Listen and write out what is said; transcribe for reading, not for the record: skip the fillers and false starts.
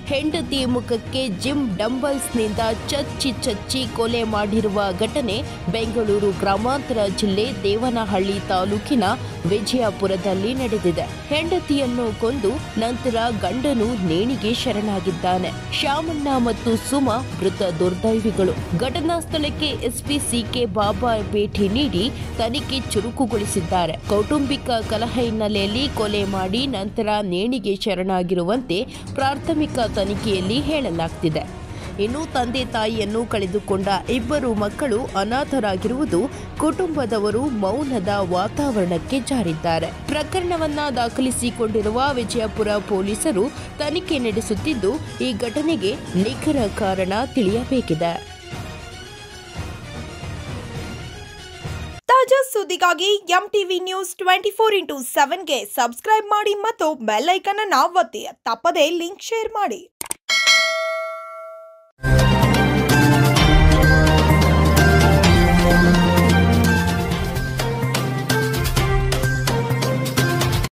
ಹೆಂಡತಿ ಮುಖಕ್ಕೆ ಜಿಮ್ ಡಂಬಲ್ಸ್ನಿಂದ ಚಚ್ಚಿ ಕೊಲೆ ಮಾಡಿರುವ ಘಟನೆ ಬೆಂಗಳೂರು ಗ್ರಾಮಾಂತರ ಜಿಲ್ಲೆ ದೇವನಹಳ್ಳಿ ತಾಲೂಕಿನ ವಿಜಯಪುರದಲ್ಲಿ ನಡೆದಿದೆ. ಹೆಂಡತಿಯನ್ನು ಕೊಂದು ನಂತರ ಗಂಡನು ನೇಣಿಗೆ ಶರಣಾಗಿದ್ದಾನೆ. ಶಾಮಣ್ಣ ಮತ್ತು ಸುಮ ಮೃತ ದುರ್ದೈವಿಗಳು. ಘಟನಾ ಸ್ಥಳಕ್ಕೆ ಎಸ್ಪಿ ಸಿಕೆ ಬಾಬಾ ಭೇಟಿ ನೀಡಿ ತನಿಖೆ ಚುರುಕುಗೊಳಿಸಿದ್ದಾರೆ. ಕೌಟುಂಬಿಕ ಕಲಹ ಹಿನ್ನೆಲೆಯಲ್ಲಿ ಕೊಲೆ ಮಾಡಿ ನಂತರ ನೇಣಿಗೆ ಶರಣಾಗಿರುವಂತೆ ಪ್ರಾಥಮಿಕ ತನಿಖೆಯಲ್ಲಿ ಹೇಳಲಾಗುತ್ತಿದೆ. ಇನ್ನು ತಂದೆ ತಾಯಿಯನ್ನು ಕಳೆದುಕೊಂಡ ಇಬ್ಬರು ಮಕ್ಕಳು ಅನಾಥರಾಗಿರುವುದು ಕುಟುಂಬದವರು ಮೌನದ ವಾತಾವರಣಕ್ಕೆ ಜಾರಿದ್ದಾರೆ. ಪ್ರಕರಣವನ್ನ ದಾಖಲಿಸಿಕೊಂಡಿರುವ ವಿಜಯಪುರ ಪೊಲೀಸರು ತನಿಖೆ ನಡೆಸುತ್ತಿದ್ದು ಈ ಘಟನೆಗೆ ನಿಖರ ಕಾರಣ ತಿಳಿಯಬೇಕಿದೆ. ತಾಜಾ ಸುದ್ದಿಗಾಗಿ ಎಂಟಿವಿ ನ್ಯೂಸ್ 24x7ಗೆ ಸಬ್ಸ್ಕ್ರೈಬ್ ಮಾಡಿ ಮತ್ತು ಬೆಲ್ ಐಕಾನ್ ಅನ್ನು ಒತ್ತಿ. ತಪ್ಪದೇ ಲಿಂಕ್ ಶೇರ್ ಮಾಡಿ.